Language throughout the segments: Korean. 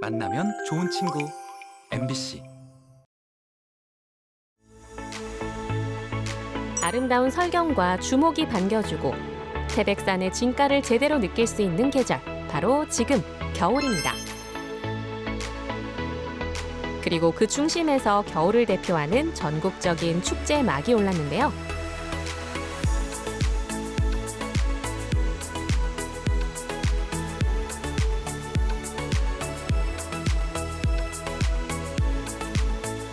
만나면 좋은 친구 MBC. 아름다운 설경과 주목이 반겨주고 태백산의 진가를 제대로 느낄 수 있는 계절, 바로 지금 겨울입니다. 그리고 그 중심에서 겨울을 대표하는 전국적인 축제 막이 올랐는데요.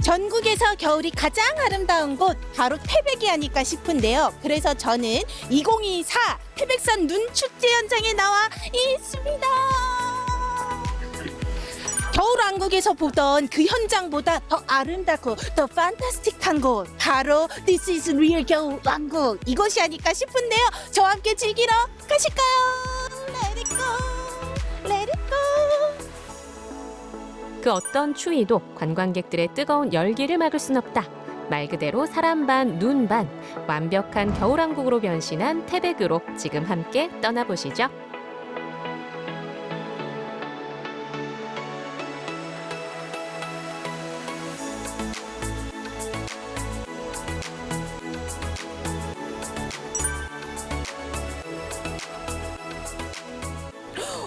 전국에서 겨울이 가장 아름다운 곳 바로 태백이 아닐까 싶은데요. 그래서 저는 2024 태백산 눈축제 현장에 나와 있습니다. 겨울왕국에서 보던 그 현장보다 더 아름답고 더 판타스틱한 곳, 바로 This is real 겨울왕국, 이것이 아닐까 싶은데요. 저와 함께 즐기러 가실까요? Let it go, let it go. 그 어떤 추위도 관광객들의 뜨거운 열기를 막을 순 없다. 말 그대로 사람 반, 눈 반, 완벽한 겨울왕국으로 변신한 태백으로 지금 함께 떠나보시죠.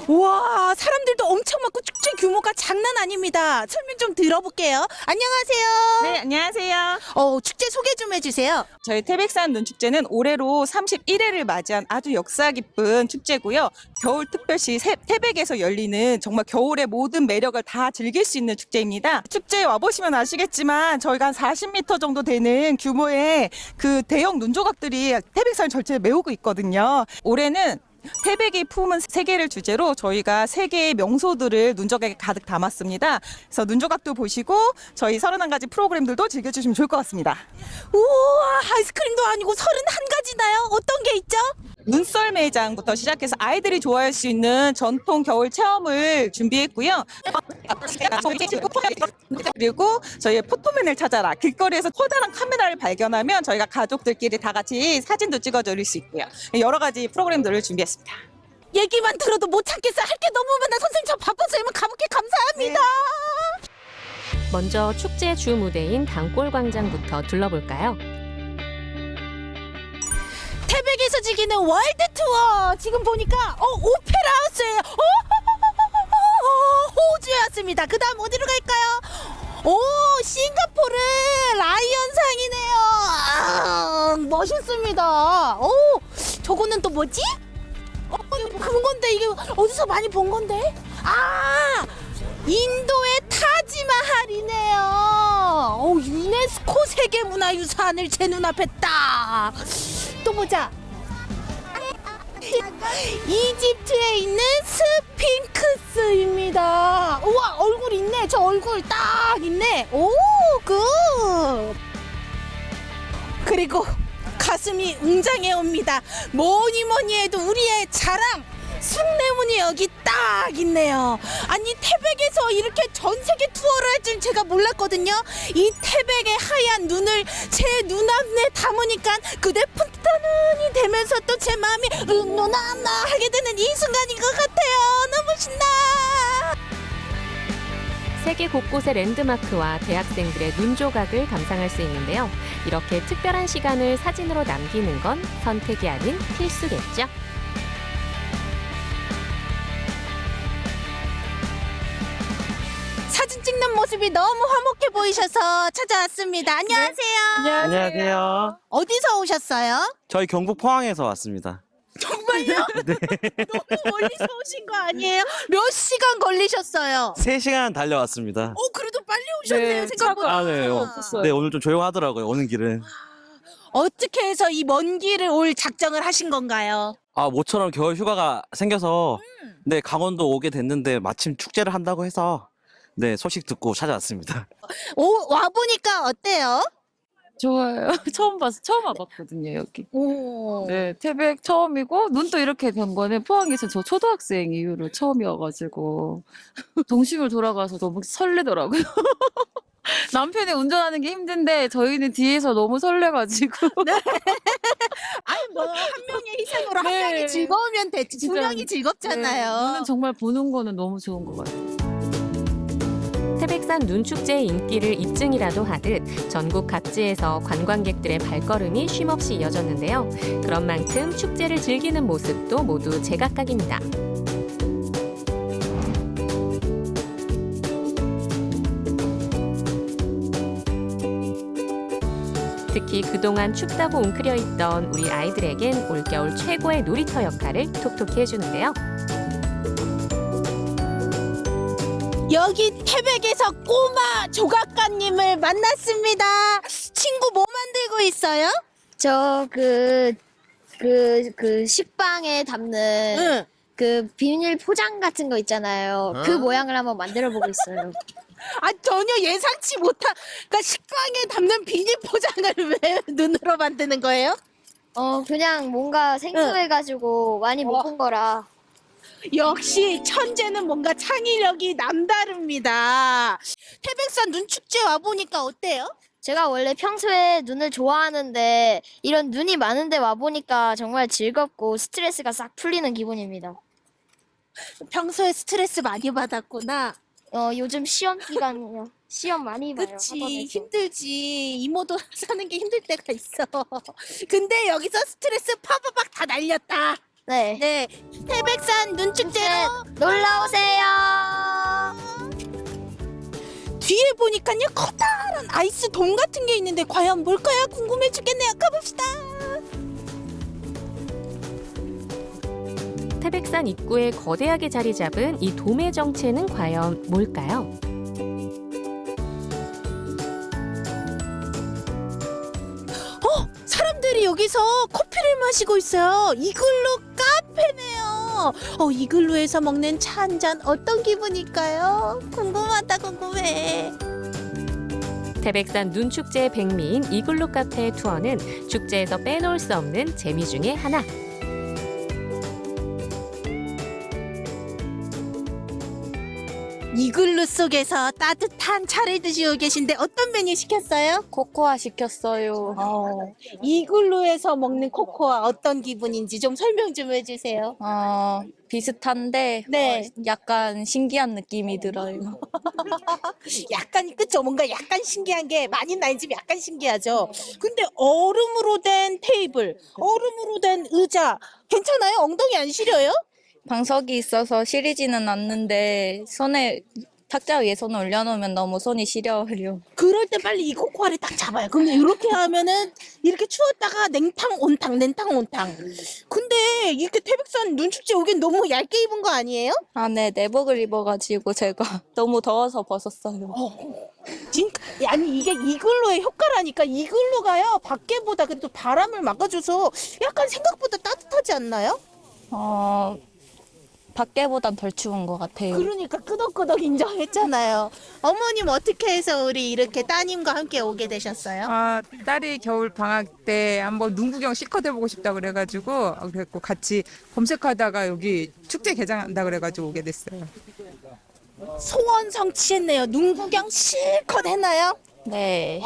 우와, 사람들도 엄청 많고 축제 규모가 장난 아닙니다. 설명 좀 들어볼게요. 안녕하세요. 네, 안녕하세요. 축제 소개 좀 해주세요. 저희 태백산 눈축제는 올해로 31회를 맞이한 아주 역사 깊은 축제고요. 겨울 특별시 태백에서 열리는 정말 겨울의 모든 매력을 다 즐길 수 있는 축제입니다. 축제에 와보시면 아시겠지만 저희가 한 40m 정도 되는 규모의 그 대형 눈조각들이 태백산 전체에 메우고 있거든요. 올해는 태백이 품은 세계를 주제로 저희가 세계의 명소들을 눈조각에 가득 담았습니다. 그래서 눈조각도 보시고 저희 31가지 프로그램들도 즐겨주시면 좋을 것 같습니다. 우와, 아이스크림도 아니고 31가지나요? 어떤 게 있죠? 눈썰 매장부터 시작해서 아이들이 좋아할 수 있는 전통 겨울 체험을 준비했고요. 그리고 저희의 포토맨을 찾아라. 길거리에서 커다란 카메라를 발견하면 저희가 가족들끼리 다 같이 사진도 찍어드릴 수 있고요. 여러 가지 프로그램들을 준비했습니다. 얘기만 들어도 못 참겠어요. 할 게 너무 많아. 선생님, 저 바빠서 이만 가볼게. 감사합니다. 먼저 축제 주 무대인 단골광장부터 둘러볼까요? 태백에서 즐기는 월드 투어. 지금 보니까 오페라 하우스예요. 호주에 왔습니다. 그 다음 어디로 갈까요? 싱가포르 라이언상이네요. 멋있습니다. 저거는 또 뭐지? 이거 본 건데, 이게 어디서 많이 본 건데? 인도의 타지마할이네요. 유네스코 세계문화유산을 제 눈앞에 딱. 또 보자. 이집트에 있는 스핑크스입니다. 우와, 얼굴 있네. 저 얼굴 딱 있네. 오, 굿. 그리고 가슴이 웅장해 옵니다. 뭐니 뭐니 해도 우리의 자랑, 숭례문이 여기 딱 있네요. 아니, 태백에서 이렇게 전 세계 투어를 할 줄 제가 몰랐거든요. 이 태백의 하얀 눈을 제 눈앞에 담으니까 그대 풋단운이 되면서 또 제 마음이 응노나나 하게 되는 이 순간인 것 같아요. 너무 신나. 세계 곳곳의 랜드마크와 대학생들의 눈조각을 감상할 수 있는데요. 이렇게 특별한 시간을 사진으로 남기는 건 선택이 아닌 필수겠죠. 사진 찍는 모습이 너무 화목해 보이셔서 찾아왔습니다. 안녕하세요. 안녕하세요. 어디서 오셨어요? 저희 경북 포항에서 왔습니다. 정말요? 네. 너무 멀리서 오신 거 아니에요? 몇 시간 걸리셨어요? 3시간 달려왔습니다. 그래도 빨리 오셨네요. 생각보다. 네. 네, 오늘 좀 조용하더라고요, 오는 길은. 어떻게 해서 이 먼 길을 올 작정을 하신 건가요? 모처럼 겨울 휴가가 생겨서 네, 강원도 오게 됐는데 마침 축제를 한다고 해서 네, 소식 듣고 찾아왔습니다. 와보니까 어때요? 좋아요. 처음 와봤거든요, 여기. 오. 네, 태백 처음이고, 눈도 이렇게 된 거는 포항에서 저 초등학생 이후로 처음이어가지고, 동심을 돌아가서 너무 설레더라고요. 남편이 운전하는 게 힘든데, 저희는 뒤에서 너무 설레가지고. 뭐 한 명의 희생으로 한 네. 명이 즐거우면 됐지. 두 진짜. 명이 즐겁잖아요. 네, 눈은 정말 보는 거는 너무 좋은 것 같아요. 태백산 눈축제의 인기를 입증이라도 하듯 전국 각지에서 관광객들의 발걸음이 쉼없이 이어졌는데요. 그런 만큼 축제를 즐기는 모습도 모두 제각각입니다. 특히 그동안 춥다고 웅크려 있던 우리 아이들에겐 올겨울 최고의 놀이터 역할을 톡톡히 해주는데요. 여기 태백에서 꼬마 조각가님을 만났습니다. 친구 뭐 만들고 있어요? 저 식빵에 담는 응. 그 비닐 포장 같은 거 있잖아요. 그 모양을 한번 만들어 보고 있어요. 아, 전혀 예상치 못한, 그러니까 식빵에 담는 비닐 포장을 왜 눈으로 만드는 거예요? 그냥 뭔가 생소해가지고 많이 못 본 거라. 역시 천재는 뭔가 창의력이 남다릅니다. 태백산 눈축제 와보니까 어때요? 제가 원래 평소에 눈을 좋아하는데 이런 눈이 많은데 와보니까 정말 즐겁고 스트레스가 싹 풀리는 기분입니다. 평소에 스트레스 많이 받았구나. 요즘 시험 기간이요. 시험 많이 봐요. 그치, 학원에서. 힘들지. 이모도 사는 게 힘들 때가 있어. 근데 여기서 스트레스 파바박 다 날렸다. 네. 네, 태백산 눈축제로 놀러 오세요. 뒤에 보니까요 커다란 아이스 돔 같은 게 있는데 과연 뭘까요? 궁금해 죽겠네요. 가봅시다. 태백산 입구에 거대하게 자리 잡은 이 돔의 정체는 과연 뭘까요? 사람들이 여기서 커피를 마시고 있어요. 이글루 카페네요. 이글루에서 먹는 차 한 잔 어떤 기분일까요? 궁금하다, 궁금해. 태백산 눈축제의 백미인 이글루 카페의 투어는 축제에서 빼놓을 수 없는 재미 중에 하나. 이글루 속에서 따뜻한 차를 드시고 계신데 어떤 메뉴 시켰어요? 코코아 시켰어요. 이글루에서 먹는 코코아 어떤 기분인지 좀 설명 좀 해주세요. 비슷한데 네. 약간 신기한 느낌이 들어요. 약간 그쵸? 뭔가 약간 신기한 게 많이는 아니지만 약간 신기하죠. 근데 얼음으로 된 테이블, 얼음으로 된 의자 괜찮아요? 엉덩이 안 시려요? 방석이 있어서 시리지는 않는데 탁자 위에 손을 올려놓으면 너무 손이 시려요. 그럴 때 빨리 이 코코아를 딱 잡아요. 근데 이렇게 하면은 이렇게 추웠다가 냉탕 온탕 냉탕 온탕. 근데 이렇게 태백산 눈축제 오긴 너무 얇게 입은 거 아니에요? 안에 내복을 입어가지고 제가 너무 더워서 벗었어요. 아니 이게 이글루의 효과라니까. 이글루가요 밖에보다 그래도 바람을 막아줘서 약간 생각보다 따뜻하지 않나요? 밖에보단 덜 추운 것 같아요. 그러니까 끄덕끄덕 인정했잖아요. 어머님 어떻게 해서 우리 이렇게 따님과 함께 오게 되셨어요? 딸이 겨울 방학 때 한번 눈 구경 실컷 해보고 싶다 그래가지고 그랬고 같이 검색하다가 여기 축제 개장한다 그래가지고 오게 됐어요. 소원 성취했네요. 눈 구경 실컷 했나요? 네.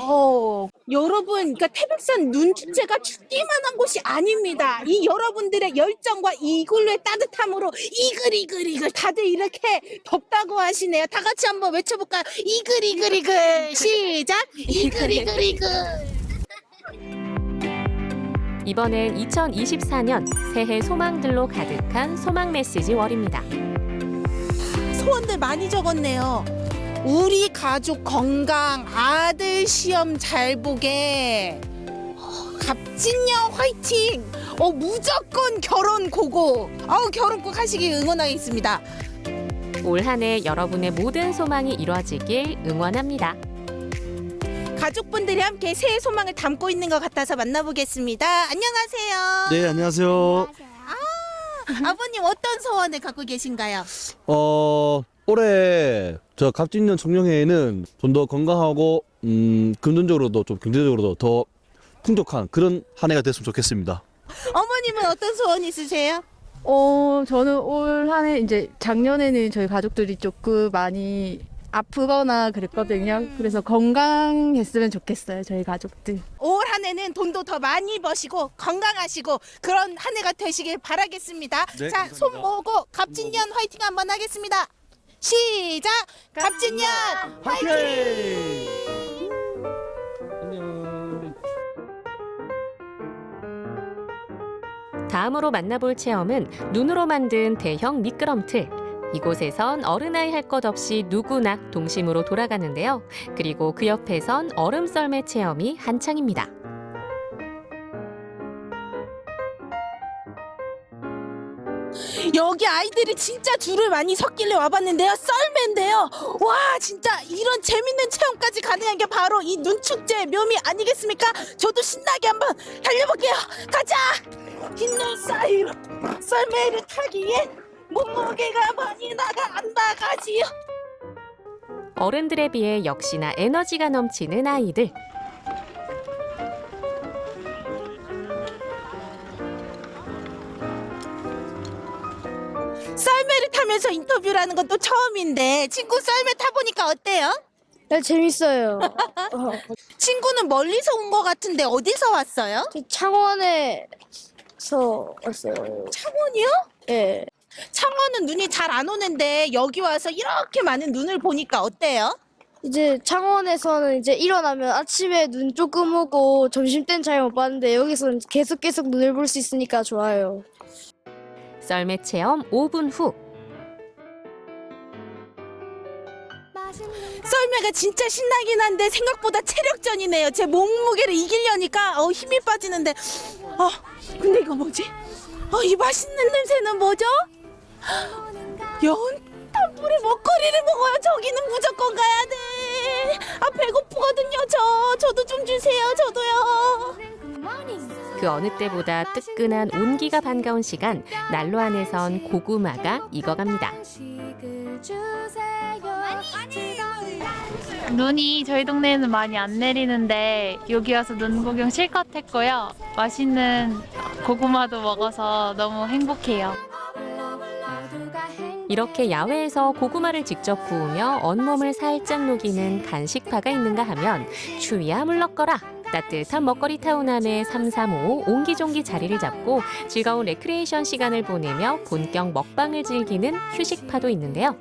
여러분, 그러니까 태백산 눈축제가 춥기만 한 곳이 아닙니다. 이 여러분들의 열정과 이글루의 따뜻함으로 이글 다들 이렇게 덥다고 하시네요. 다 같이 한번 외쳐볼까요? 이글 시작. 이글 이번엔 2024년 새해 소망들로 가득한 소망 메시지 월입니다. 소원들 많이 적었네요. 우리 가족 건강, 아들 시험 잘 보게, 갑진녀 화이팅, 무조건 결혼 고고, 결혼 꼭 하시길 응원하겠습니다. 올 한 해 여러분의 모든 소망이 이루어지길 응원합니다. 가족분들이 함께 새해 소망을 담고 있는 것 같아서 만나보겠습니다. 안녕하세요. 네, 안녕하세요. 아버님 어떤 소원을 갖고 계신가요? 올해 저 갑진년 청룡회에는 좀 더 건강하고 금전적으로도 좀 경제적으로도 더 풍족한 그런 한 해가 됐으면 좋겠습니다. 어머님은 어떤 소원 있으세요? 저는 올 한 해 이제 작년에는 저희 가족들이 조금 많이 아프거나 그랬거든요. 그래서 건강했으면 좋겠어요, 저희 가족들. 올 한 해는 돈도 더 많이 버시고 건강하시고 그런 한 해가 되시길 바라겠습니다. 네, 자, 손 감사합니다. 모으고 갑진년 화이팅 한번 하겠습니다. 시작! 갑진년 화이팅! 안녕. 다음으로 만나볼 체험은 눈으로 만든 대형 미끄럼틀. 이곳에선 어른아이 할 것 없이 누구나 동심으로 돌아가는데요. 그리고 그 옆에선 얼음 썰매 체험이 한창입니다. 여기 아이들이 진짜 줄을 많이 섰길래 와봤는데요. 썰매인데요. 와, 진짜 이런 재밌는 체험까지 가능한 게 바로 이 눈축제의 묘미 아니겠습니까? 저도 신나게 한번 달려볼게요. 가자! 흰눈 사이로 썰매를 타기에 몸무게가 많이 안 나가지요. 어른들에 비해 역시나 에너지가 넘치는 아이들. 썰매를 타면서 인터뷰를 하는 건 또 처음인데 친구 썰매 타보니까 어때요? 네, 재밌어요. 친구는 멀리서 온 것 같은데 어디서 왔어요? 창원에서 왔어요. 창원이요? 예. 창원은 눈이 잘 안 오는데 여기 와서 이렇게 많은 눈을 보니까 어때요? 이제 창원에서는 이제 일어나면 아침에 눈 조금 오고 점심 때는 잘 못 봤는데 여기서는 계속 눈을 볼 수 있으니까 좋아요. 썰매 체험 5분 후. 썰매가 진짜 신나긴 한데 생각보다 체력전이네요. 제 몸무게를 이기려니까 힘이 빠지는데 근데 이거 뭐지? 이 맛있는 냄새는 뭐죠? 연탄불에 먹거리를 먹어요. 저기는 무조건 가야 돼. 배고프거든요. 저도 좀 주세요. 저도요. 그 어느 때보다 뜨끈한 온기가 반가운 시간, 난로 안에선 고구마가 익어갑니다. 눈이 저희 동네에는 많이 안 내리는데 여기 와서 눈 구경 실컷 했고요. 맛있는 고구마도 먹어서 너무 행복해요. 이렇게 야외에서 고구마를 직접 구우며 온몸을 살짝 녹이는 간식파가 있는가 하면 추위야 물러거라. 따뜻한 먹거리 타운 안에 335 옹기종기 자리를 잡고 즐거운 레크리에이션 시간을 보내며 본격 먹방을 즐기는 휴식파도 있는데요.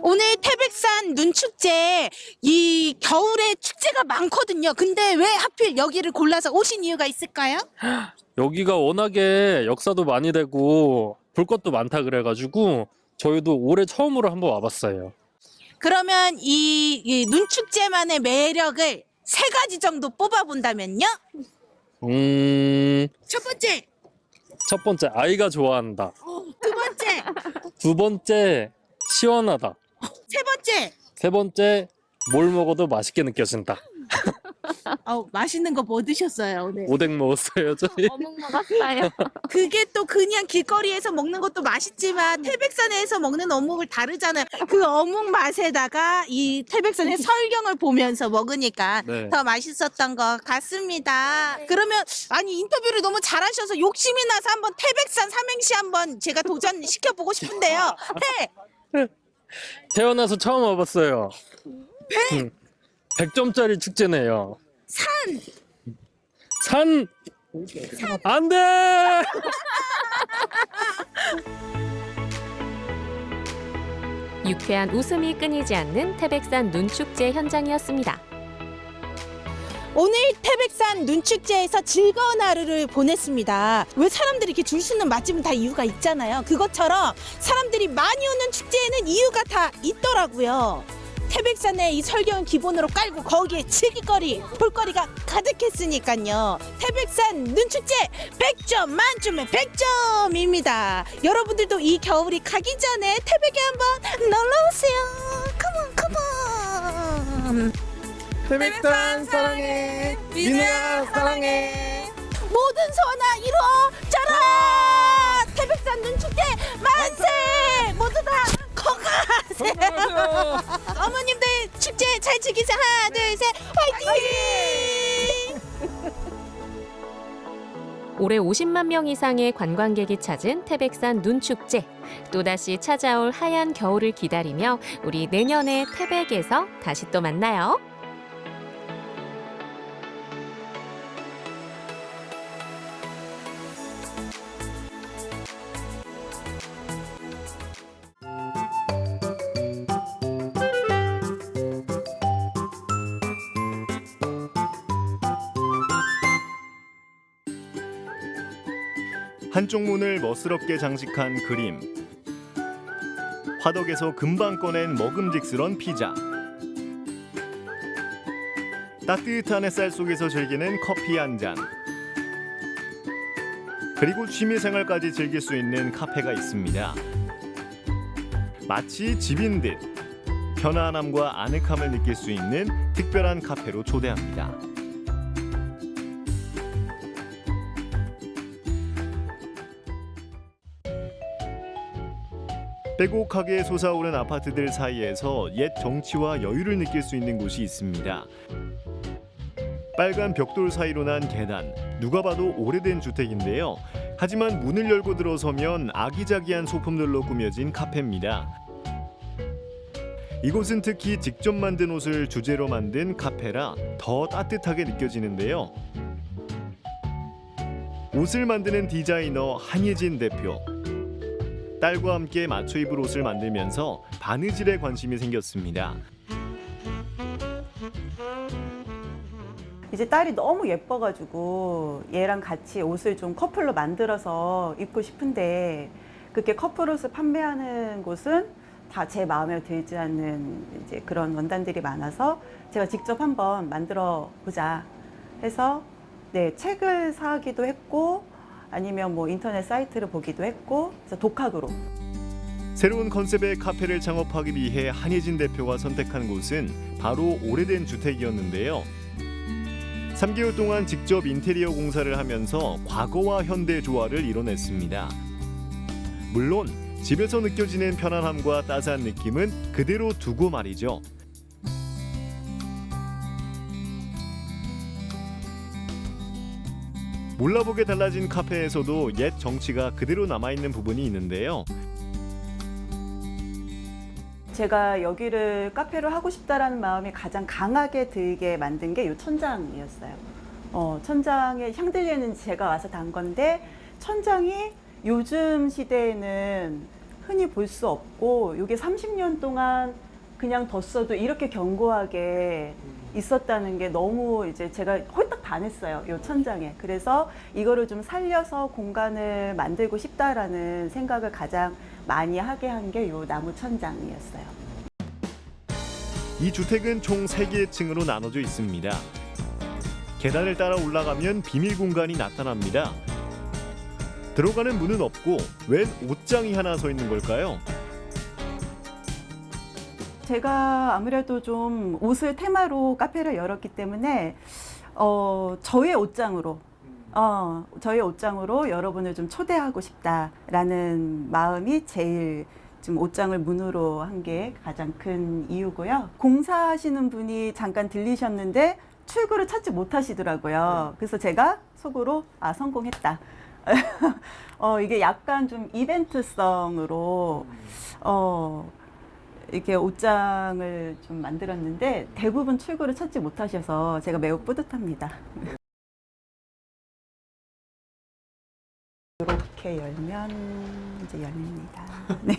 오늘 태백산 눈축제 이 겨울에 축제가 많거든요. 근데 왜 하필 여기를 골라서 오신 이유가 있을까요? 여기가 워낙에 역사도 많이 되고 볼 것도 많다 그래가지고 저희도 올해 처음으로 한번 와봤어요. 그러면 이 눈축제만의 매력을 3가지 정도 뽑아본다면요? 첫 번째 아이가 좋아한다. 2번째, 2번째 시원하다. 3번째. 3번째 뭘 먹어도 맛있게 느껴진다. 맛있는 거 뭐 드셨어요 오늘? 오뎅 먹었어요 저희. 어묵 먹었어요. 그게 또 그냥 길거리에서 먹는 것도 맛있지만 태백산에서 먹는 어묵을 다르잖아요. 그 어묵 맛에다가 이 태백산의 설경을 보면서 먹으니까 네. 더 맛있었던 것 같습니다. 그러면 인터뷰를 너무 잘하셔서 욕심이 나서 한번 태백산 삼행시 한번 제가 도전시켜보고 싶은데요. 태어나서 처음 와봤어요. 100점짜리 축제네요. 산! 안 돼! 유쾌한 웃음이 끊이지 않는 태백산 눈축제 현장이었습니다. 오늘 태백산 눈축제에서 즐거운 하루를 보냈습니다. 왜 사람들이 이렇게 줄 서는 맛집은 다 이유가 있잖아요. 그것처럼 사람들이 많이 오는 축제에는 이유가 다 있더라고요. 태백산에 이 설경을 기본으로 깔고 거기에 즐길거리, 볼거리가 가득했으니까요. 태백산 눈축제 100점 만점에 100점입니다. 여러분들도 이 겨울이 가기 전에 태백에 한번 놀러오세요. 컴온. 태백산 사랑해. 민우야 사랑해. 모든 소원아 이루어져라. 태백산 눈축제 만세. 모두 다 건강하세요. 어머님들 축제 잘 즐기세요. 하나 둘 셋 화이팅. 올해 50만 명 이상의 관광객이 찾은 태백산 눈축제. 또다시 찾아올 하얀 겨울을 기다리며 우리 내년에 태백에서 다시 또 만나요. 한쪽 문을 멋스럽게 장식한 그림, 화덕에서 금방 꺼낸 먹음직스런 피자, 따뜻한 햇살 속에서 즐기는 커피 한 잔, 그리고 취미생활까지 즐길 수 있는 카페가 있습니다. 마치 집인 듯 편안함과 아늑함을 느낄 수 있는 특별한 카페로 초대합니다. 빼곡하게 솟아오른 아파트들 사이에서 옛 정취와 여유를 느낄 수 있는 곳이 있습니다. 빨간 벽돌 사이로 난 계단, 누가 봐도 오래된 주택인데요. 하지만 문을 열고 들어서면 아기자기한 소품들로 꾸며진 카페입니다. 이곳은 특히 직접 만든 옷을 주제로 만든 카페라 더 따뜻하게 느껴지는데요. 옷을 만드는 디자이너 한예진 대표. 딸과 함께 맞춰 입을 옷을 만들면서 바느질에 관심이 생겼습니다. 이제 딸이 너무 예뻐가지고 얘랑 같이 옷을 좀 커플로 만들어서 입고 싶은데 그렇게 커플 옷을 판매하는 곳은 다 제 마음에 들지 않는 이제 그런 원단들이 많아서 제가 직접 한번 만들어 보자 해서 네, 책을 사기도 했고 아니면 뭐 인터넷 사이트를 보기도 했고 그래서 독학으로 새로운 컨셉의 카페를 창업하기 위해 한예진 대표가 선택한 곳은 바로 오래된 주택이었는데요. 3개월 동안 직접 인테리어 공사를 하면서 과거와 현대 조화를 이뤄냈습니다. 물론 집에서 느껴지는 편안함과 따스한 느낌은 그대로 두고 말이죠. 몰라보게 달라진 카페에서도 옛 정취가 그대로 남아있는 부분이 있는데요. 제가 여기를 카페로 하고 싶다라는 마음이 가장 강하게 들게 만든 게 이 천장이었어요. 천장에 샹들리에는 제가 와서 단 건데 천장이 요즘 시대에는 흔히 볼 수 없고 이게 30년 동안 그냥 뒀어도 이렇게 견고하게 있었다는 게 너무 이제 제가 홀딱 반했어요. 이 천장에. 그래서 이거를 좀 살려서 공간을 만들고 싶다라는 생각을 가장 많이 하게 한 게 이 나무 천장이었어요. 이 주택은 총 3개의 층으로 나눠져 있습니다. 계단을 따라 올라가면 비밀 공간이 나타납니다. 들어가는 문은 없고 웬 옷장이 하나 서 있는 걸까요? 제가 아무래도 좀 옷을 테마로 카페를 열었기 때문에 저의 옷장으로 여러분을 좀 초대하고 싶다라는 마음이 제일 좀 옷장을 문으로 한 게 가장 큰 이유고요. 공사하시는 분이 잠깐 들리셨는데 출구를 찾지 못하시더라고요. 그래서 제가 속으로 성공했다. 이게 약간 좀 이벤트성으로 이렇게 옷장을 좀 만들었는데 대부분 출구를 찾지 못하셔서 제가 매우 뿌듯합니다. 이렇게 열면 이제 열립니다. 네.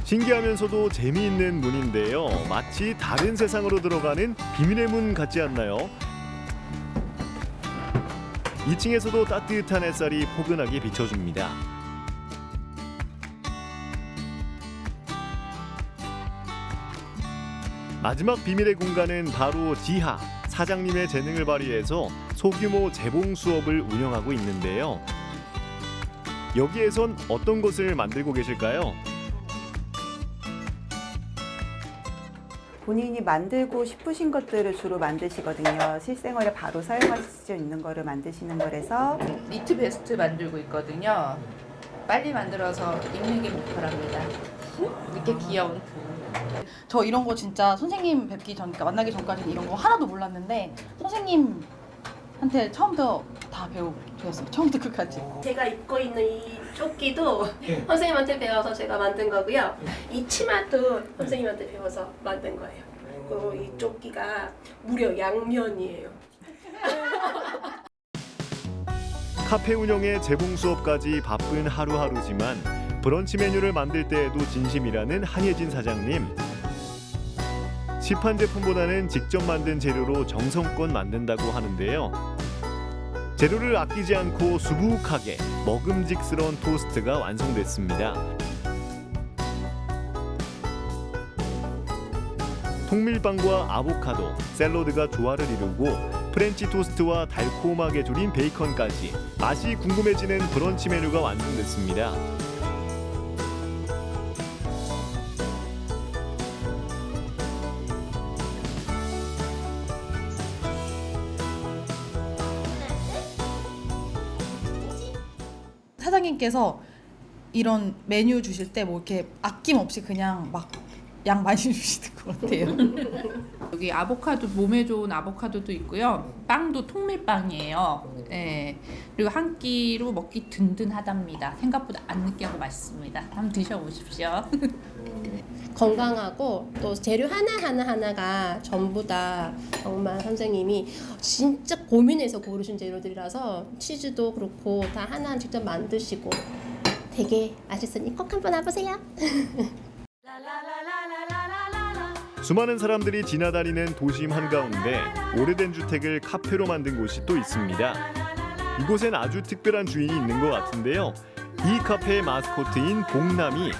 신기하면서도 재미있는 문인데요. 마치 다른 세상으로 들어가는 비밀의 문 같지 않나요? 2층에서도 따뜻한 햇살이 포근하게 비춰줍니다. 마지막 비밀의 공간은 바로 지하. 사장님의 재능을 발휘해서 소규모 재봉 수업을 운영하고 있는데요. 여기에선 어떤 것을 만들고 계실까요? 본인이 만들고 싶으신 것들을 주로 만드시거든요. 실생활에 바로 사용할 수 있는 거를 만드시는 거라서 니트 베스트 만들고 있거든요. 빨리 만들어서 입는 게 목표랍니다. 이렇게 귀여운. 저 이런 거 진짜 선생님 뵙기 전, 그러니까 만나기 전까지는 이런 거 하나도 몰랐는데 선생님한테 처음부터 다 배웠어요. 처음부터 끝까지. 제가 입고 있는 이 조끼도 선생님한테 배워서 제가 만든 거고요. 이 치마도 선생님한테 배워서 만든 거예요. 그리고 이 조끼가 무려 양면이에요. 카페 운영에 재봉 수업까지 바쁜 하루하루지만 브런치 메뉴를 만들 때에도 진심이라는 한예진 사장님. 시판 제품보다는 직접 만든 재료로 정성껏 만든다고 하는데요. 재료를 아끼지 않고 수북하게 먹음직스러운 토스트가 완성됐습니다. 통밀빵과 아보카도, 샐러드가 조화를 이루고 프렌치 토스트와 달콤하게 졸인 베이컨까지 맛이 궁금해지는 브런치 메뉴가 완성됐습니다. 사장님께서 이런 메뉴 주실 때 뭐 이렇게 아낌없이 그냥 막 양 많이 주시는 것 같아요. 여기 아보카도, 몸에 좋은 아보카도도 있고요. 빵도 통밀빵이에요. 네. 그리고 한 끼로 먹기 든든하답니다. 생각보다 안 느끼하고 맛있습니다. 한번 드셔보십시오. 건강하고 또 재료 하나가 전부 다 정말 선생님이 진짜 고민해서 고르신 재료들이라서 치즈도 그렇고 다 하나 직접 만드시고 되게 맛있으니 꼭 한번 와보세요. 수많은 사람들이 지나다니는 도심 한가운데 오래된 주택을 카페로 만든 곳이 또 있습니다. 이곳엔 아주 특별한 주인이 있는 것 같은데요. 이 카페의 마스코트인 봉남이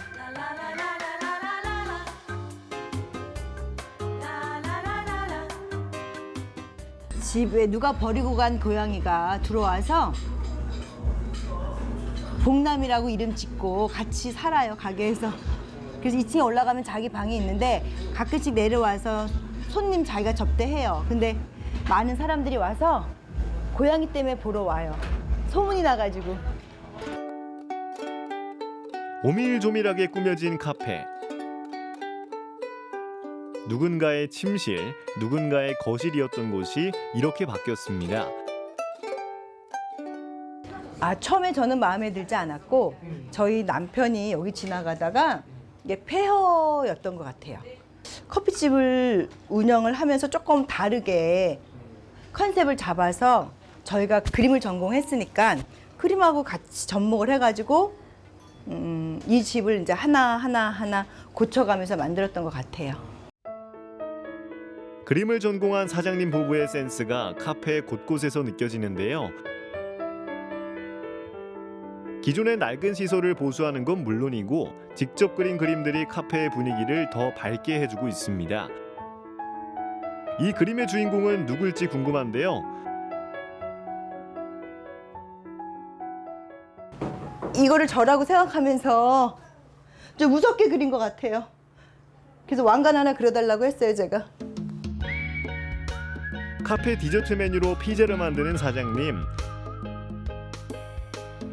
집에 누가 버리고 간 고양이가 들어와서 봉남이라고 이름 짓고 같이 살아요, 가게에서. 그래서 2층에 올라가면 자기 방이 있는데 가끔씩 내려와서 손님 자기가 접대해요. 근데 많은 사람들이 와서 고양이 때문에 보러 와요. 소문이 나가지고. 오밀조밀하게 꾸며진 카페. 누군가의 침실, 누군가의 거실이었던 곳이 이렇게 바뀌었습니다. 처음에 저는 마음에 들지 않았고 저희 남편이 여기 지나가다가 이게 폐허였던 것 같아요. 커피집을 운영을 하면서 조금 다르게 컨셉을 잡아서 저희가 그림을 전공했으니까 그림하고 같이 접목을 해가지고 이 집을 이제 하나 고쳐가면서 만들었던 것 같아요. 그림을 전공한 사장님 부부의 센스가 카페 곳곳에서 느껴지는데요. 기존의 낡은 시설을 보수하는 건 물론이고 직접 그린 그림들이 카페의 분위기를 더 밝게 해주고 있습니다. 이 그림의 주인공은 누굴지 궁금한데요. 이거를 저라고 생각하면서 좀 무섭게 그린 것 같아요. 그래서 왕관 하나 그려달라고 했어요, 제가. 카페 디저트 메뉴로 피자를 만드는 사장님.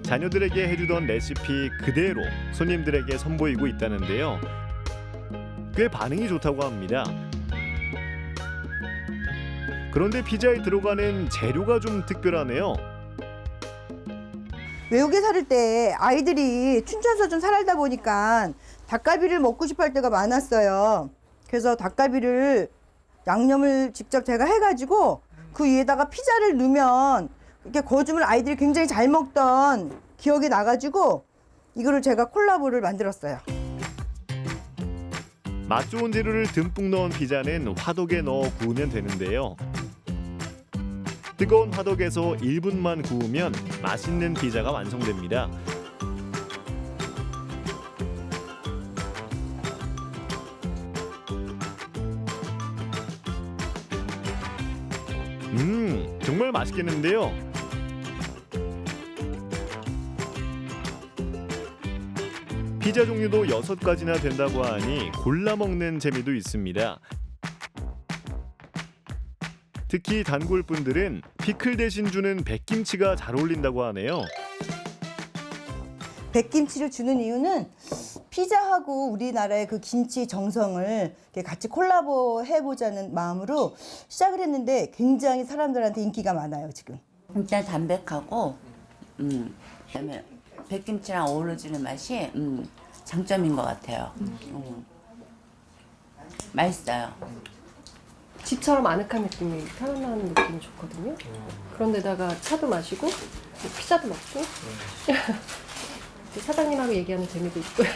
자녀들에게 해주던 레시피 그대로 손님들에게 선보이고 있다는데요. 꽤 반응이 좋다고 합니다. 그런데 피자에 들어가는 재료가 좀 특별하네요. 외국에 살 때 아이들이 춘천에서 좀 살다 보니까 닭갈비를 먹고 싶어 할 때가 많았어요. 그래서 닭갈비를 양념을 직접 제가 해가지고 그 위에다가 피자를 넣으면 이렇게 거주면 아이들이 굉장히 잘 먹던 기억이 나가지고 이거를 제가 콜라보를 만들었어요. 맛 좋은 재료를 듬뿍 넣은 피자는 화덕에 넣어 구우면 되는데요. 뜨거운 화덕에서 1분만 구우면 맛있는 피자가 완성됩니다. 정말 맛있겠는데요. 피자 종류도 6가지나 된다고 하니 골라 먹는 재미도 있습니다. 특히 단골분들은 피클 대신 주는 백김치가 잘 어울린다고 하네요. 백김치를 주는 이유는 피자하고 우리나라의 그 김치 정성을 같이 콜라보 해보자는 마음으로 시작을 했는데 굉장히 사람들한테 인기가 많아요, 지금. 진짜 담백하고 그다음에 백김치랑 어우러지는 맛이 장점인 것 같아요. 맛있어요. 집처럼 아늑한 느낌이 편안한 느낌이 좋거든요. 그런데다가 차도 마시고 피자도 먹고 사장님하고 얘기하는 재미도 있고요.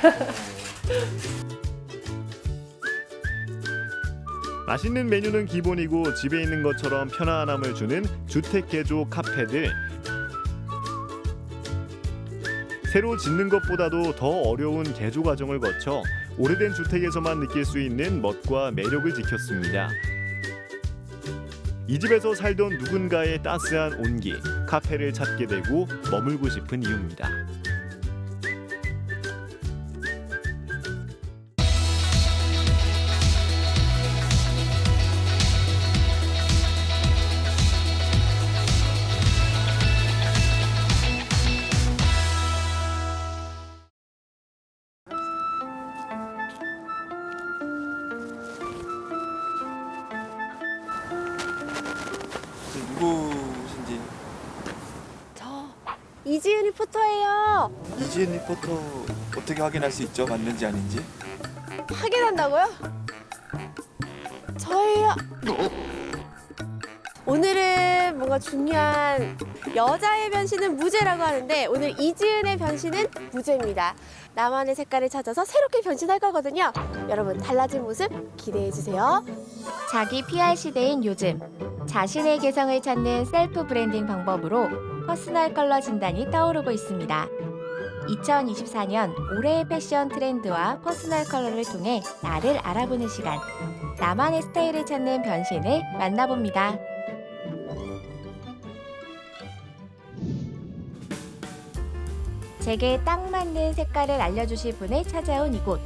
맛있는 메뉴는 기본이고 집에 있는 것처럼 편안함을 주는 주택 개조 카페들. 새로 짓는 것보다도 더 어려운 개조 과정을 거쳐 오래된 주택에서만 느낄 수 있는 멋과 매력을 지켰습니다. 이 집에서 살던 누군가의 따스한 온기, 카페를 찾게 되고 머물고 싶은 이유입니다. 누구신지. 저 이지은 리포터예요. 이지은 리포터 어떻게 확인할 수 있죠? 맞는지 아닌지? 확인한다고요? 저희요. 오늘은 뭔가 중요한 여자의 변신은 무죄라고 하는데 오늘 이지은의 변신은 무죄입니다. 나만의 색깔을 찾아서 새롭게 변신할 거거든요. 여러분 달라진 모습 기대해 주세요. 자기 PR 시대인 요즘 자신의 개성을 찾는 셀프 브랜딩 방법으로 퍼스널 컬러 진단이 떠오르고 있습니다. 2024년 올해의 패션 트렌드와 퍼스널 컬러를 통해 나를 알아보는 시간. 나만의 스타일을 찾는 변신을 만나봅니다. 제게 딱 맞는 색깔을 알려주실 분을 찾아온 이곳.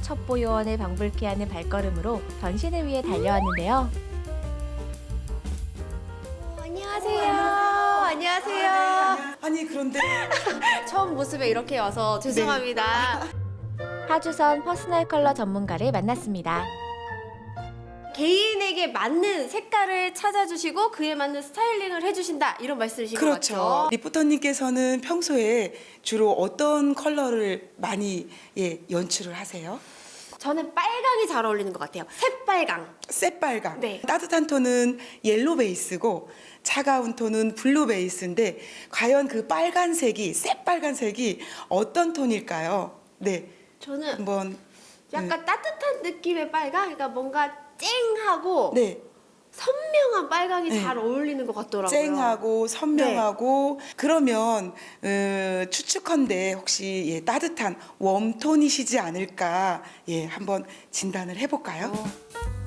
첩보 요원을 방불케 하는 발걸음으로 변신을 위해 달려왔는데요. 안녕하세요. 안녕하세요. 아니 그런데 처음 모습에 이렇게 와서 죄송합니다. 하주선 퍼스널 컬러 전문가를 만났습니다. 개인에게 맞는 색깔을 찾아주시고 그에 맞는 스타일링을 해주신다 이런 말씀이신 것 그렇죠. 같죠? 리포터님께서는 평소에 주로 어떤 컬러를 많이 연출을 하세요? 저는 빨강이 잘 어울리는 것 같아요. 새빨강. 새빨강. 네. 따뜻한 톤은 옐로 베이스고 차가운 톤은 블루 베이스인데 과연 그 빨간색이 새빨간색이 어떤 톤일까요? 네. 저는 한번 약간 따뜻한 느낌의 빨강? 그러니까 뭔가 쨍하고 네. 선명한 빨강이 네. 잘 어울리는 것 같더라고요. 쨍하고 선명하고 그러면 추측컨대 혹시 따뜻한 웜톤이시지 않을까 한번 진단을 해볼까요?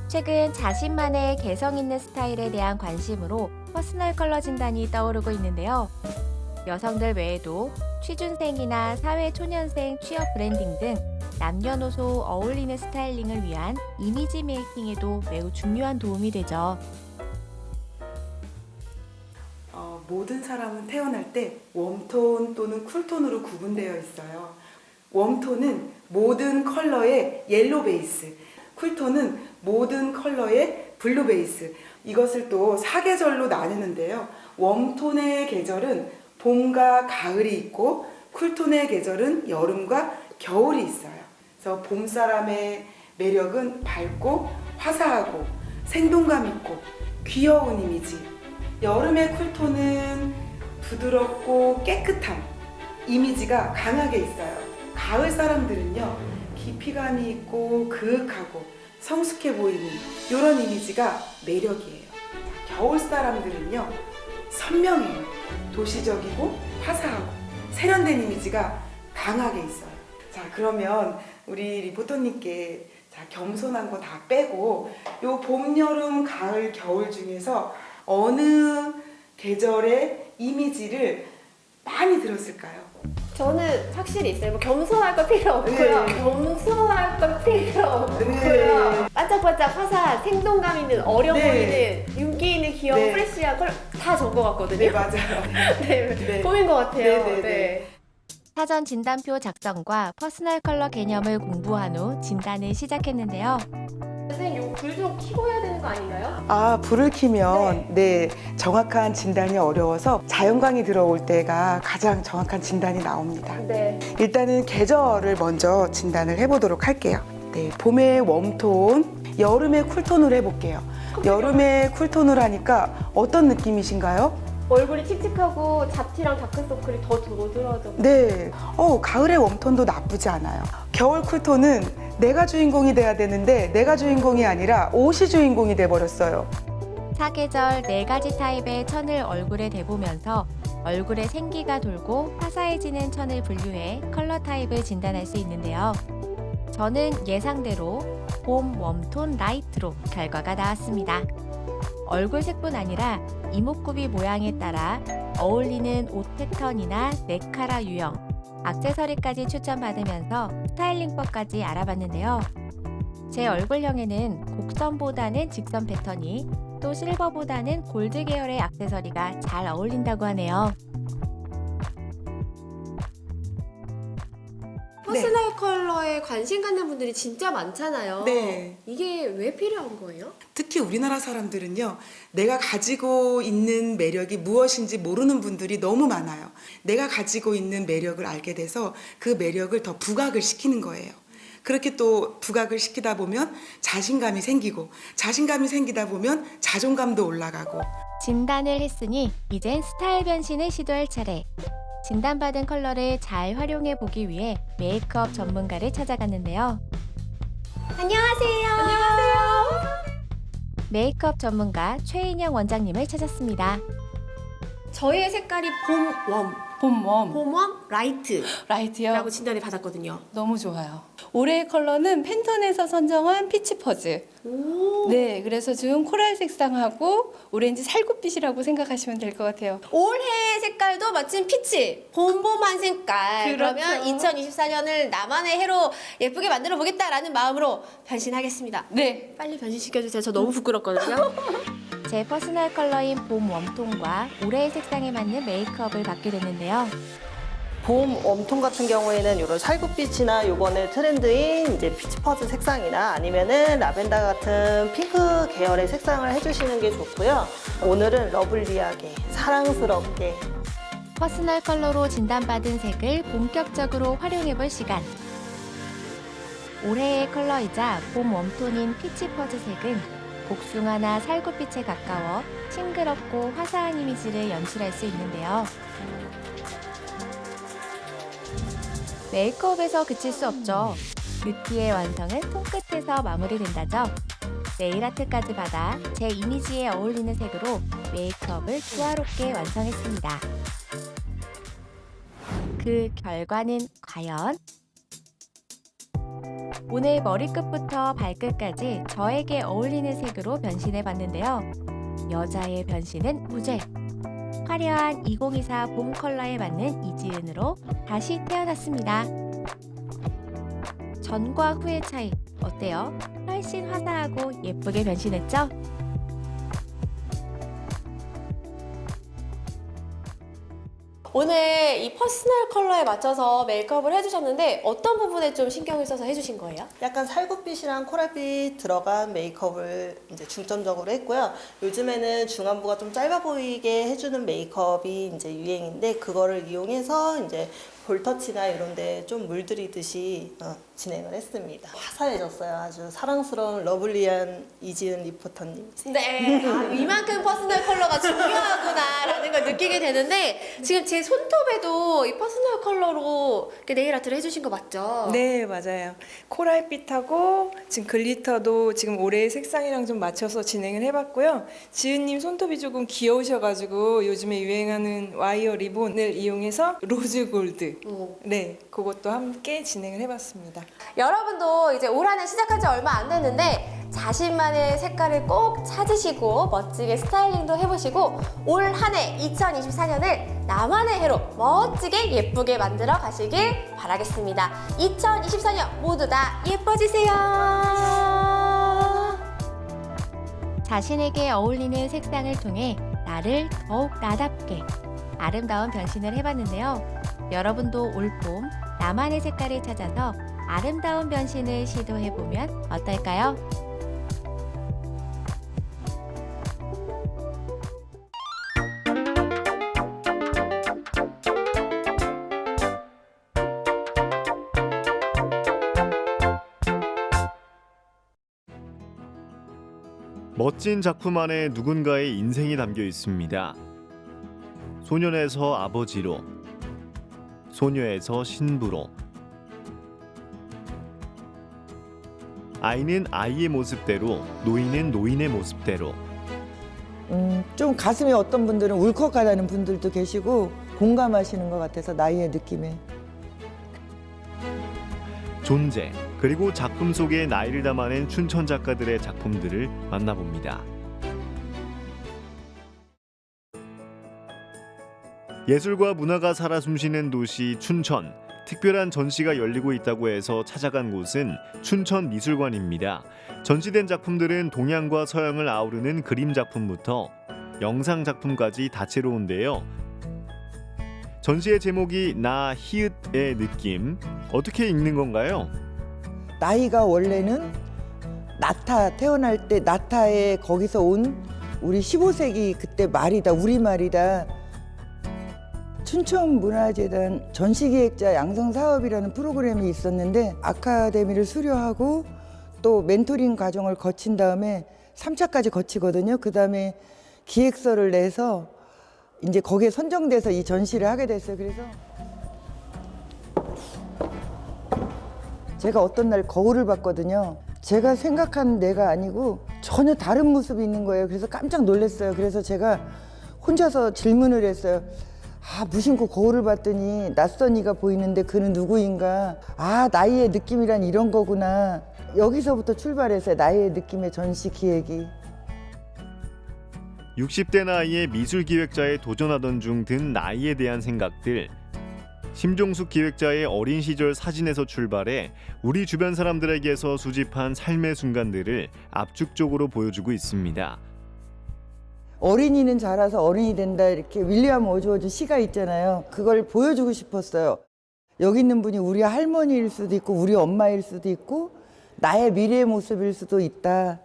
최근 자신만의 개성 있는 스타일에 대한 관심으로 퍼스널 컬러 진단이 떠오르고 있는데요. 여성들 외에도 취준생이나 사회초년생 취업 브랜딩 등 남녀노소 어울리는 스타일링을 위한 이미지 메이킹에도 매우 중요한 도움이 되죠. 모든 사람은 태어날 때 웜톤 또는 쿨톤으로 구분되어 있어요. 웜톤은 모든 컬러의 옐로 베이스, 쿨톤은 모든 컬러의 블루 베이스. 이것을 또 4계절로 나누는데요. 웜톤의 계절은 봄과 가을이 있고 쿨톤의 계절은 여름과 겨울이 있어요. 그래서 봄 사람의 매력은 밝고 화사하고 생동감 있고 귀여운 이미지. 여름의 쿨톤은 부드럽고 깨끗한 이미지가 강하게 있어요. 가을 사람들은요, 깊이감이 있고 그윽하고 성숙해 보이는 이런 이미지가 매력이에요. 겨울 사람들은요, 선명해요. 도시적이고 화사하고 세련된 이미지가 강하게 있어요. 자, 그러면 우리 리포터님께 겸손한 거 다 빼고 요 봄, 여름, 가을, 겨울 중에서 어느 계절의 이미지를 많이 들었을까요? 저는 확실히 있어요. 뭐 겸손할 거 필요 없고요. 네. 겸손할 거 필요 없고요. 네. 반짝반짝 화사한 생동감 있는 어려 네. 보이는 윤기 있는 귀여운 네. 프레시한 걸 다 적어 갔거든요. 네, 맞아요. 네, 네. 봄인 것 같아요. 네, 네, 네. 사전 진단표 작성과 퍼스널 컬러 개념을 공부한 후 진단을 시작했는데요. 선생님, 이거 불 좀 켜고 해야 되는 거 아닌가요? 아, 불을 켜면 정확한 진단이 어려워서 자연광이 들어올 때가 가장 정확한 진단이 나옵니다. 네. 일단은 계절을 먼저 진단을 해보도록 할게요. 네, 봄의 웜톤, 여름의 쿨톤으로 해볼게요. 여름의 쿨톤으로 하니까 어떤 느낌이신가요? 얼굴이 칙칙하고 잡티랑 다크서클이 더 도드라져. 네, 가을의 웜톤도 나쁘지 않아요. 겨울 쿨톤은 내가 주인공이 돼야 되는데 내가 주인공이 아니라 옷이 주인공이 돼버렸어요. 사계절 4가지 타입의 천을 얼굴에 대보면서 얼굴에 생기가 돌고 화사해지는 천을 분류해 컬러 타입을 진단할 수 있는데요. 저는 예상대로 봄 웜톤 라이트로 결과가 나왔습니다. 얼굴색뿐 아니라 이목구비 모양에 따라 어울리는 옷 패턴이나 넥카라 유형, 액세서리까지 추천받으면서 스타일링법까지 알아봤는데요. 제 얼굴형에는 곡선보다는 직선 패턴이, 또 실버보다는 골드 계열의 액세서리가 잘 어울린다고 하네요. 퍼스널 컬러에 관심 갖는 분들이 진짜 많잖아요. 네. 이게 왜 필요한 거예요? 특히 우리나라 사람들은요, 내가 가지고 있는 매력이 무엇인지 모르는 분들이 너무 많아요. 내가 가지고 있는 매력을 알게 돼서 그 매력을 더 부각을 시키는 거예요. 그렇게 또 부각을 시키다 보면 자신감이 생기고, 자신감이 생기다 보면 자존감도 올라가고. 진단을 했으니 이젠 스타일 변신을 시도할 차례. 진단받은 컬러를 잘 활용해 보기 위해 메이크업 전문가를 찾아갔는데요. 안녕하세요. 안녕하세요. 메이크업 전문가 최인영 원장님을 찾았습니다. 저희의 색깔이 봄웜. 봄웜 라이트. 라이트요? 라고 진단을 받았거든요. 너무 좋아요. 올해의 컬러는 팬톤에서 선정한 피치 퍼즈. 네, 그래서 좀 코랄 색상하고 오렌지 살구빛이라고 생각하시면 될 것 같아요. 올해 색깔도 마침 피치, 봄봄한 색깔. 그렇죠. 그러면 2024년을 나만의 해로 예쁘게 만들어 보겠다라는 마음으로 변신하겠습니다. 네. 빨리 변신시켜주세요. 저 너무 부끄럽거든요. 제 퍼스널 컬러인 봄 웜톤과 올해의 색상에 맞는 메이크업을 받게 됐는데요. 봄 웜톤 같은 경우에는 이런 살구빛이나 요번에 트렌드인 이제 피치퍼즈 색상이나 아니면은 라벤더 같은 핑크 계열의 색상을 해주시는 게 좋고요. 오늘은 러블리하게, 사랑스럽게. 퍼스널 컬러로 진단받은 색을 본격적으로 활용해볼 시간. 올해의 컬러이자 봄 웜톤인 피치 퍼즈 색은 복숭아나 살구빛에 가까워 싱그럽고 화사한 이미지를 연출할 수 있는데요. 메이크업에서 그칠 수 없죠. 뷰티의 완성은 손끝에서 마무리된다죠. 네일 아트까지 받아 제 이미지에 어울리는 색으로 메이크업을 조화롭게 완성했습니다. 그 결과는 과연? 오늘 머리끝부터 발끝까지 저에게 어울리는 색으로 변신해 봤는데요. 여자의 변신은 무죄. 화려한 2024 봄 컬러에 맞는 이지은으로 다시 태어났습니다. 전과 후의 차이 어때요? 훨씬 화사하고 예쁘게 변신했죠? 오늘 이 퍼스널 컬러에 맞춰서 메이크업을 해주셨는데 어떤 부분에 좀 신경을 써서 해주신 거예요? 약간 살구빛이랑 코랄빛 들어간 메이크업을 이제 중점적으로 했고요. 요즘에는 중안부가 좀 짧아 보이게 해주는 메이크업이 이제 유행인데 그거를 이용해서 이제 볼터치나 이런 데 좀 물들이듯이 진행을 했습니다. 화사해졌어요. 아주 사랑스러운 러블리한 이지은 리포터님. 네, 이만큼 퍼스널 컬러가 중요하구나라는 걸 느끼게 되는데 지금 제 손톱에도 이 퍼스널 컬러로 이렇게 네일 아트를 해주신 거 맞죠? 네, 맞아요. 코랄빛하고 지금 글리터도 지금 올해의 색상이랑 좀 맞춰서 진행을 해봤고요. 지은님 손톱이 조금 귀여우셔가지고 요즘에 유행하는 와이어 리본을 이용해서 로즈 골드, 네, 그것도 함께 진행을 해봤습니다. 여러분도 이제 올 한 해 시작한 지 얼마 안 됐는데 자신만의 색깔을 꼭 찾으시고 멋지게 스타일링도 해보시고 올 한 해 2024년을 나만의 해로 멋지게 예쁘게 만들어 가시길 바라겠습니다. 2024년 모두 다 예뻐지세요. 자신에게 어울리는 색상을 통해 나를 더욱 나답게 아름다운 변신을 해봤는데요. 여러분도 올 봄 나만의 색깔을 찾아서 아름다운 변신을 시도해보면 어떨까요? 멋진 작품 안에 누군가의 인생이 담겨 있습니다. 소년에서 아버지로, 소녀에서 신부로, 아이는 아이의 모습대로, 노인은 노인의 모습대로, 좀 가슴이 어떤 분들은 울컥하다는 분들도 계시고 공감하시는 것 같아서 나이의 느낌에. 존재, 그리고 작품 속에 나이를 담아낸 춘천 작가들의 작품들을 만나봅니다. 예술과 문화가 살아 숨쉬는 도시 춘천. 특별한 전시가 열리고 있다고 해서 찾아간 곳은 춘천미술관입니다. 전시된 작품들은 동양과 서양을 아우르는 그림 작품부터 영상 작품까지 다채로운데요. 전시의 제목이 나 히읗의 느낌. 어떻게 읽는 건가요? 나이가 원래는 나타, 태어날 때 나타에 거기서 온 우리 15세기 그때 말이다, 우리말이다. 춘천문화재단 전시기획자 양성사업이라는 프로그램이 있었는데 아카데미를 수료하고 또 멘토링 과정을 거친 다음에 3차까지 거치거든요. 그 다음에 기획서를 내서 이제 거기에 선정돼서 이 전시를 하게 됐어요. 그래서 제가 어떤 날 거울을 봤거든요. 제가 생각한 내가 아니고 전혀 다른 모습이 있는 거예요. 그래서 깜짝 놀랐어요. 그래서 제가 혼자서 질문을 했어요. 무심코 거울을 봤더니 낯선 이가 보이는데 그는 누구인가. 나이의 느낌이란 이런 거구나. 여기서부터 출발했어요. 나이의 느낌의 전시 기획이. 60대 나이에 미술기획자에 도전하던 중 든 나이에 대한 생각들. 심종숙 기획자의 어린 시절 사진에서 출발해 우리 주변 사람들에게서 수집한 삶의 순간들을 압축적으로 보여주고 있습니다. 어린이는 자라서 어른이 된다, 이렇게 윌리엄 워즈워드 시가 있잖아요. 그걸 보여주고 싶었어요. 여기 있는 분이 우리 할머니일 수도 있고 우리 엄마일 수도 있고 나의 미래의 모습일 수도 있다.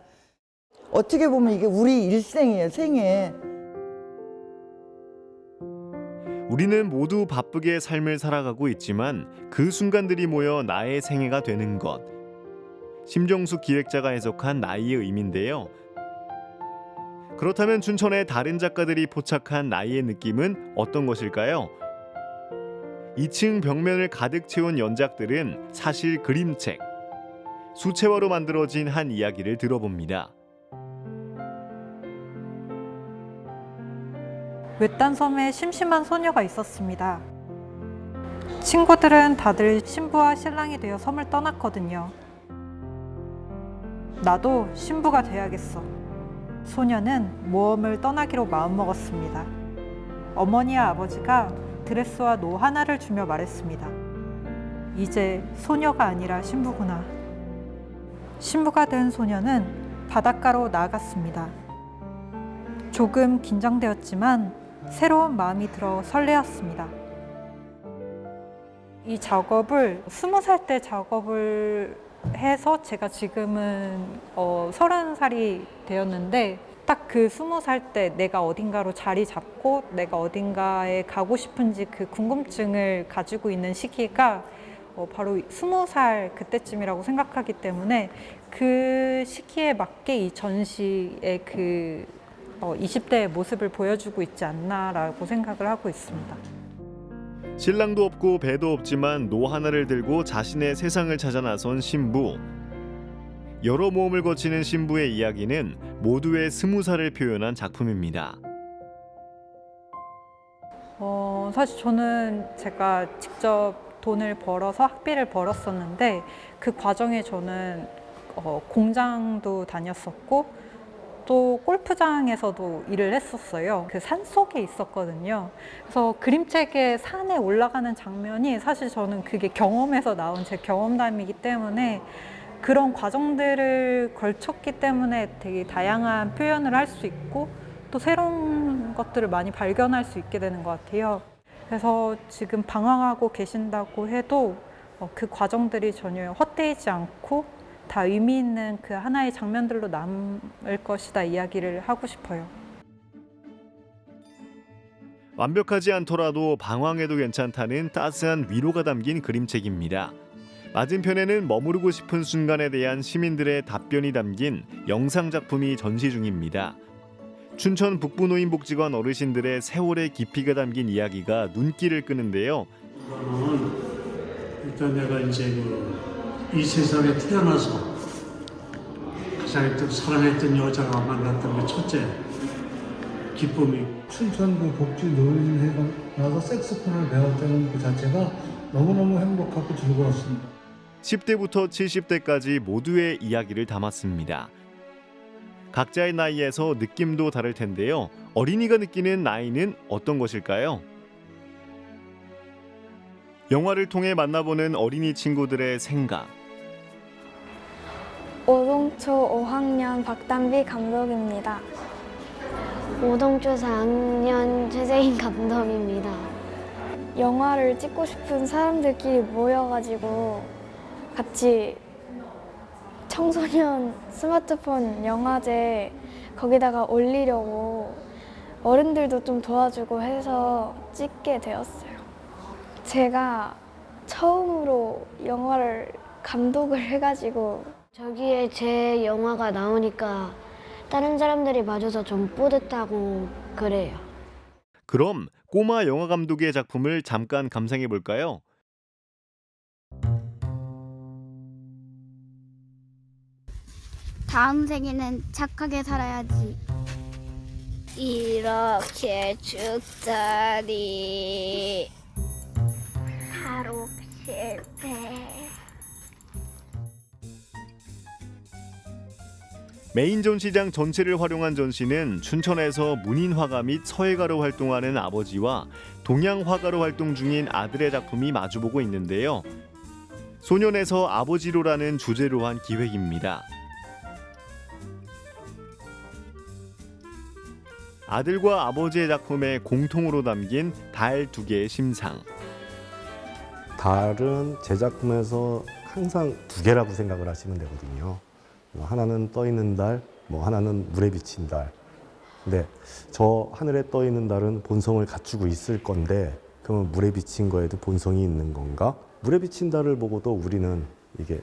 어떻게 보면 이게 우리 일생이에요, 생애. 우리는 모두 바쁘게 삶을 살아가고 있지만 그 순간들이 모여 나의 생애가 되는 것. 심정숙 기획자가 해석한 나이의 의미인데요. 그렇다면 춘천의 다른 작가들이 포착한 나이의 느낌은 어떤 것일까요? 2층 벽면을 가득 채운 연작들은 사실 그림책. 수채화로 만들어진 한 이야기를 들어봅니다. 외딴 섬에 심심한 소녀가 있었습니다. 친구들은 다들 신부와 신랑이 되어 섬을 떠났거든요. 나도 신부가 돼야겠어. 소녀는 모험을 떠나기로 마음먹었습니다. 어머니와 아버지가 드레스와 노 하나를 주며 말했습니다. 이제 소녀가 아니라 신부구나. 신부가 된 소녀는 바닷가로 나아갔습니다. 조금 긴장되었지만 새로운 마음이 들어 설레었습니다. 이 작업을 20살 때 작업을 해서 제가 지금은 30살이 되었는데 딱 그 20살 때 내가 어딘가로 자리 잡고 내가 어딘가에 가고 싶은지 그 궁금증을 가지고 있는 시기가 바로 20살 그때쯤이라고 생각하기 때문에 그 시기에 맞게 이 전시의 그 20대의 모습을 보여주고 있지 않나라고 생각을 하고 있습니다. 신랑도 없고 배도 없지만 노 하나를 들고 자신의 세상을 찾아 나선 신부. 여러 모험을 거치는 신부의 이야기는 모두의 20살을 표현한 작품입니다. 사실 저는 제가 직접 돈을 벌어서 학비를 벌었었는데 그 과정에 저는 공장도 다녔었고 또 골프장에서도 일을 했었어요. 그 산 속에 있었거든요. 그래서 그림책에 산에 올라가는 장면이 사실 저는 그게 경험에서 나온 제 경험담이기 때문에 그런 과정들을 걸쳤기 때문에 되게 다양한 표현을 할 수 있고 또 새로운 것들을 많이 발견할 수 있게 되는 것 같아요. 그래서 지금 방황하고 계신다고 해도 그 과정들이 전혀 헛되지 않고 다 의미 있는 그 하나의 장면들로 남을 것이다 이야기를 하고 싶어요. 완벽하지 않더라도 방황해도 괜찮다는 따스한 위로가 담긴 그림책입니다. 맞은편에는 머무르고 싶은 순간에 대한 시민들의 답변이 담긴 영상 작품이 전시 중입니다. 춘천 북부노인복지관 어르신들의 세월의 깊이가 담긴 이야기가 눈길을 끄는데요. 일단 내가 이제 이 세상에 태어나서 가장 사랑했던 여자가 만났던 게 첫째. 기쁨이 춘천구 복지노인회가 나서 색소폰을 배웠다는 그 자체가 너무너무 행복하고 즐거웠습니다. 10대부터 70대까지 모두의 이야기를 담았습니다. 각자의 나이에서 느낌도 다를 텐데요. 어린이가 느끼는 나이는 어떤 것일까요? 영화를 통해 만나보는 어린이 친구들의 생각. 오동초 5학년 박담비 감독입니다. 오동초 4학년 최재인 감독입니다. 영화를 찍고 싶은 사람들끼리 모여가지고 같이 청소년 스마트폰 영화제 거기다가 올리려고 어른들도 좀 도와주고 해서 찍게 되었어요. 제가 처음으로 영화를 감독을 해가지고 저기에 제 영화가 나오니까 다른 사람들이 봐줘서 좀 뿌듯하고 그래요. 그럼 꼬마 영화 감독의 작품을 잠깐 감상해 볼까요? 다음 생에는 착하게 살아야지. 이렇게 죽자니 하루 실패. 메인 전시장 전체를 활용한 전시는 춘천에서 문인화가 및 서예가로 활동하는 아버지와 동양화가로 활동 중인 아들의 작품이 마주보고 있는데요. 소년에서 아버지로라는 주제로 한 기획입니다. 아들과 아버지의 작품에 공통으로 담긴 달 두 개의 심상. 달은 제 작품에서 항상 두 개라고 생각을 하시면 되거든요. 하나는 떠 있는 달, 하나는 물에 비친 달. 근데 저 하늘에 떠 있는 달은 본성을 갖추고 있을 건데, 그러면 물에 비친 거에도 본성이 있는 건가? 물에 비친 달을 보고도 우리는 이게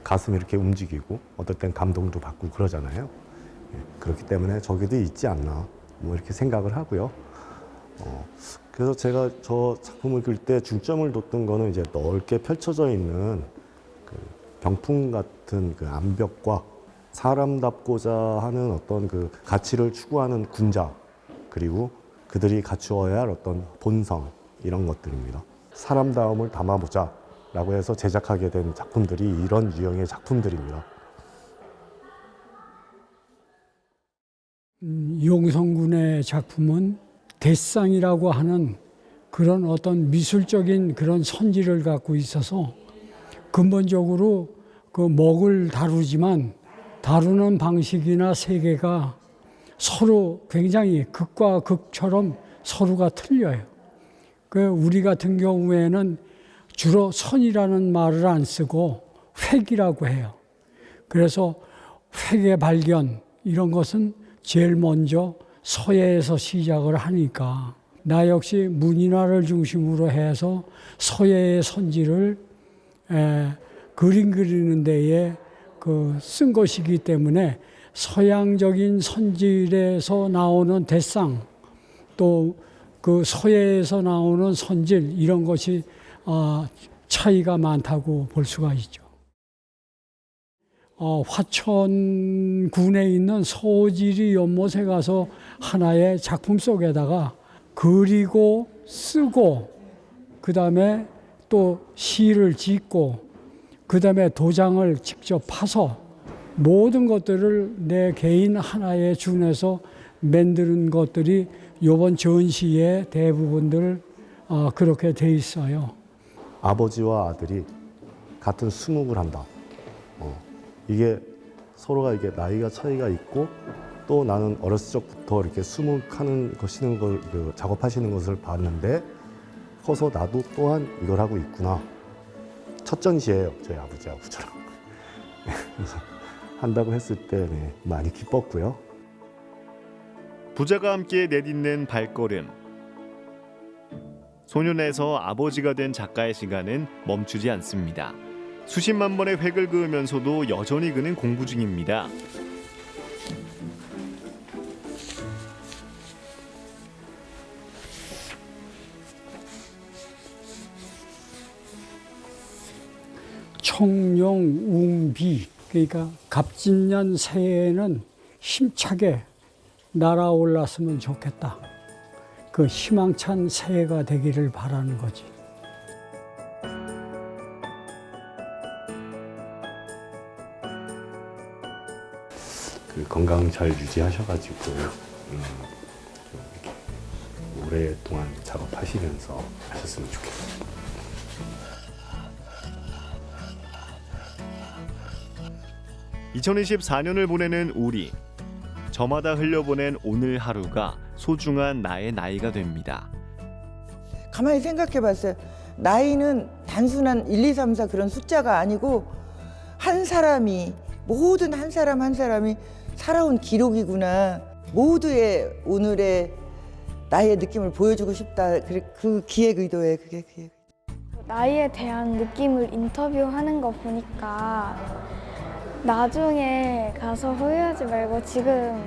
가슴이 이렇게 움직이고 어떨 땐 감동도 받고 그러잖아요. 그렇기 때문에 저기도 있지 않나 이렇게 생각을 하고요. 그래서 제가 저 작품을 그릴 때 중점을 뒀던 거는 이제 넓게 펼쳐져 있는 그 병풍 같은 그 암벽과 사람답고자 하는 어떤 그 가치를 추구하는 군자, 그리고 그들이 갖추어야 할 어떤 본성, 이런 것들입니다. 사람다움을 담아보자 라고 해서 제작하게 된 작품들이 이런 유형의 작품들입니다. 용성군의 작품은 대상이라고 하는 그런 어떤 미술적인 그런 선지를 갖고 있어서 근본적으로 그 먹을 다루지만 다루는 방식이나 세계가 서로 굉장히 극과 극처럼 서로가 틀려요. 그 우리 같은 경우에는 주로 선이라는 말을 안 쓰고 획이라고 해요. 그래서 획의 발견 이런 것은 제일 먼저 서예에서 시작을 하니까 나 역시 문인화를 중심으로 해서 서예의 선지를 그림 그리는 데에 쓴 것이기 때문에 서양적인 선질에서 나오는 대상 또 그 서예에서 나오는 선질 이런 것이 차이가 많다고 볼 수가 있죠. 화천군에 있는 소지리 연못에 가서 하나의 작품 속에다가 그리고 쓰고 그다음에 또 시를 짓고 그다음에 도장을 직접 파서 모든 것들을 내 개인 하나에 준해서 만드는 것들이 이번 전시의 대부분들 그렇게 돼 있어요. 아버지와 아들이 같은 수묵을 한다. 이게 서로가 이게 나이가 차이가 있고 또 나는 어렸을 적부터 이렇게 수묵하는 것이는 걸 작업하시는 것을 봤는데 커서 나도 또한 이걸 하고 있구나. 첫 전시예요, 저희 아버지하고 저랑. 그래서 한다고 했을 때 많이 기뻤고요. 부자가 함께 내딛는 발걸음. 소년에서 아버지가 된 작가의 시간은 멈추지 않습니다. 수십만 번의 획을 그으면서도 여전히 그는 공부 중입니다. 청룡 웅비 그러니까 갑진년 새해에는 힘차게 날아올랐으면 좋겠다. 그 희망찬 새해가 되기를 바라는 거지. 그 건강 잘 유지하셔가지고 좀 이렇게 오랫동안 작업하시면서 하셨으면 좋겠어요. (2024년을) 보내는 우리. 저마다 흘려보낸 오늘 하루가 소중한 나의 나이가 됩니다. 가만히 생각해 봤어요. 나이는 단순한 1, 2, 3, 4 그런 숫자가 아니고 한 사람이, 모든 한 사람이 살아온 기록이구나. 모두의 오늘의 나의 느낌을 보여주고 싶다. 그 기획 의도예요. 그게 기획. 나이에 대한 느낌을 인터뷰하는 거 보니까 나중에 가서 후회하지 말고 지금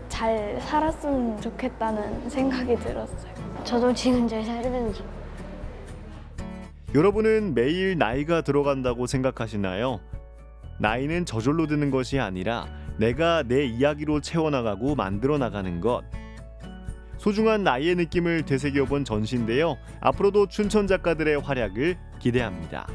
잘 살았으면 좋겠다는 생각이 들었어요. 저도 지금 잘 살면서. 여러분은 매일 나이가 들어간다고 생각하시나요? 나이는 저절로 드는 것이 아니라 내가 내 이야기로 채워나가고 만들어 나가는 것. 소중한 나이의 느낌을 되새겨본 전시인데요. 앞으로도 춘천 작가들의 활약을 기대합니다.